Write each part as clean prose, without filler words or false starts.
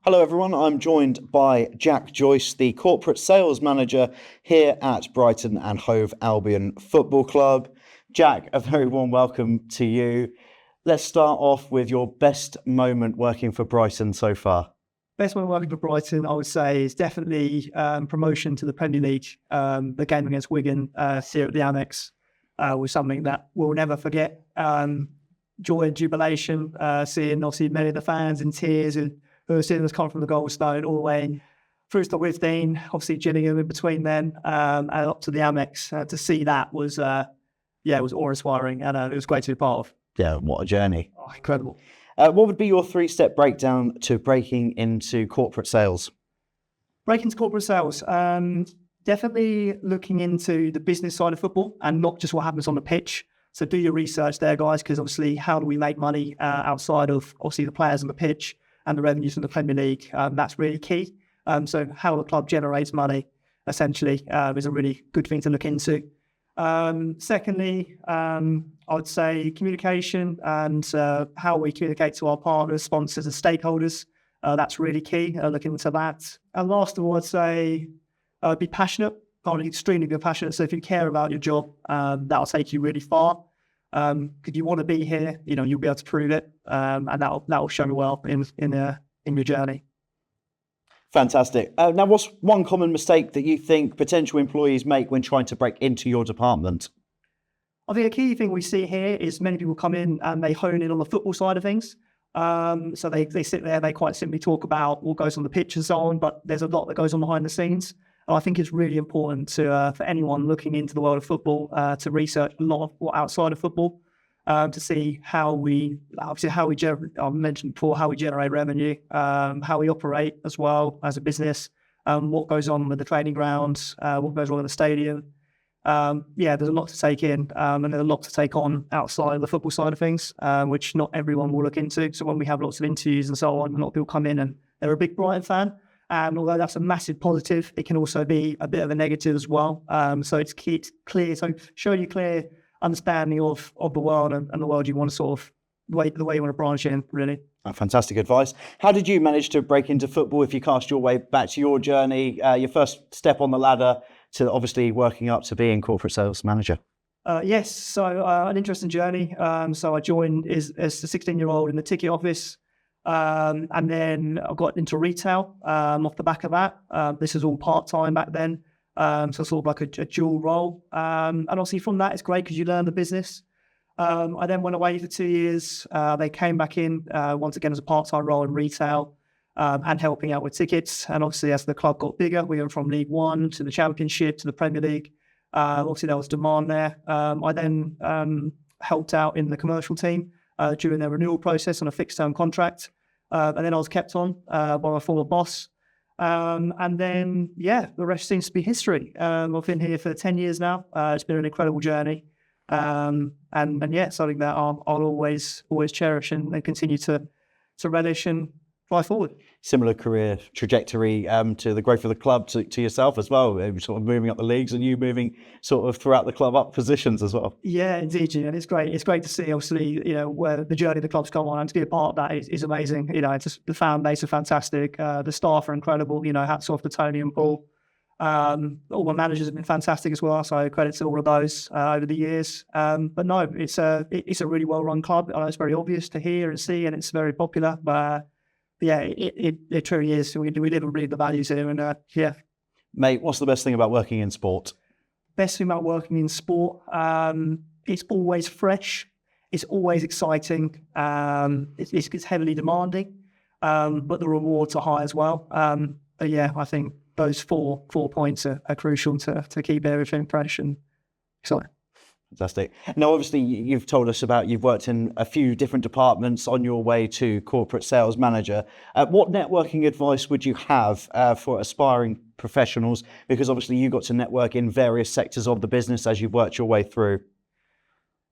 Hello everyone, I'm joined by Jack Joyce, the Corporate Sales Manager here at Brighton and Hove Albion Football Club. Jack, a very warm welcome to you. Let's start off with your best moment working for Brighton so far. Best moment working for Brighton, I would say, is definitely promotion to the Premier League. The game against Wigan here at the Annex was something that we'll never forget. Joy and jubilation, seeing obviously many of the fans in tears who were seeing us come from the Goldstone all the way through to Withdean, obviously Gillingham in between then, and up to the Amex. To see that was, it was awe-inspiring, and it was great to be part of. Yeah, what a journey. Oh, incredible. What would be your three-step breakdown to breaking into corporate sales? Breaking into corporate sales, definitely looking into the business side of football and not just what happens on the pitch. So do your research there, guys, because obviously how do we make money outside of obviously the players on the pitch and the revenues from the Premier League? That's really key. So how the club generates money, essentially, is a really good thing to look into. Secondly, I would say communication and how we communicate to our partners, sponsors and stakeholders. That's really key, looking into that. And last of all, I'd say be passionate, extremely be passionate. So if you care about your job, that'll take you really far. If you want to be here, you'll be able to prove it, and that'll show well in your journey. Fantastic. Now, what's one common mistake that you think potential employees make when trying to break into your department? I think a key thing we see here is many people come in and they hone in on the football side of things. So they sit there, they quite simply talk about what goes on the pitch and so on, but there's a lot that goes on behind the scenes. And I think it's really important to for anyone looking into the world of football to research a lot of what outside of football to see how we I mentioned before, how we generate revenue, how we operate as well as a business, what goes on with the training grounds, what goes on in the stadium. There's a lot to take in, and there's a lot to take on outside of the football side of things, which not everyone will look into. So when we have lots of interviews and so on, a lot of people come in and they're a big Brighton fan. And although that's a massive positive, it can also be a bit of a negative as well. So it's key, it's clear. So showing you clear understanding of the world and the world you want to sort of, the way you want to branch in, really. Fantastic advice. How did you manage to break into football if you cast your way back to your journey, your first step on the ladder to obviously working up to being corporate sales manager? Yes, so an interesting journey. So I joined as a 16-year-old in the ticket office. And then I got into retail off the back of that. This was all part-time back then. So sort of like a dual role. And obviously from that, it's great because you learn the business. I then went away for 2 years. They came back in once again as a part-time role in retail and helping out with tickets. And obviously as the club got bigger, we went from League One to the Championship to the Premier League. Obviously there was demand there. I then helped out in the commercial team during their renewal process on a fixed-term contract. And then I was kept on by my former boss. And then, the rest seems to be history. I've been here for 10 years now. It's been an incredible journey. And something that I'll always cherish and continue to relish and fly forward. Similar career trajectory to the growth of the club to yourself as well, sort of moving up the leagues and you moving sort of throughout the club up positions as well. Yeah, indeed, and it's great. It's great to see, obviously, where the journey the club's come on, and to be a part of that is amazing. It's just, the fan base are fantastic. The staff are incredible. Hats off to Tony and Paul. All my managers have been fantastic as well, so credit to all of those over the years. But no, it's a really well-run club. I know it's very obvious to hear and see, and it's very popular. But it truly is. We live and breathe the values here, and Mate, what's the best thing about working in sport? Best thing about working in sport, it's always fresh. It's always exciting. It's heavily demanding, but the rewards are high as well. I think those four points are crucial to keep everything fresh and exciting. Fantastic. Now, obviously, you've told us about you've worked in a few different departments on your way to corporate sales manager. What networking advice would you have for aspiring professionals? Because obviously you got to network in various sectors of the business as you've worked your way through.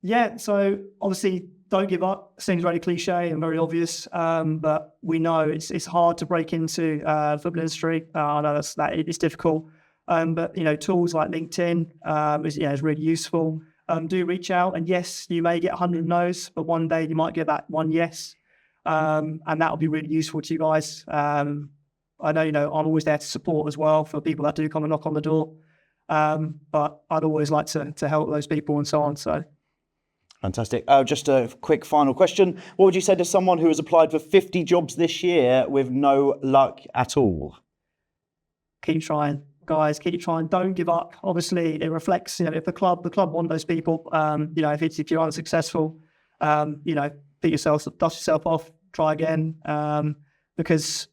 Yeah, so obviously don't give up. Seems very cliche and very obvious, but we know it's hard to break into the football industry. I know it's difficult, but tools like LinkedIn is really useful. Do reach out, and yes, you may get 100 no's, but one day you might get that one yes. and that'll be really useful to you guys. I know, I'm always there to support as well for people that do come and knock on the door. But I'd always like to help those people and so on. So. Fantastic. Just a quick final question. What would you say to someone who has applied for 50 jobs this year with no luck at all? Keep trying, guys. Keep trying. Don't give up. Obviously, it reflects. If the club want those people. If you're unsuccessful, dust yourself off. Try again. Because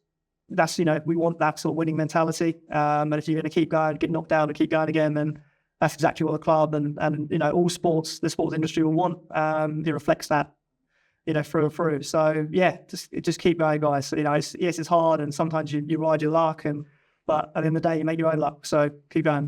that's we want that sort of winning mentality. And if you're going to keep going, get knocked down, and keep going again, then that's exactly what the club and all sports, the sports industry will want. It reflects that, through and through. So yeah, just keep going, guys. It's hard, and sometimes you ride your luck, but at the end of the day, you make your own luck. So keep going.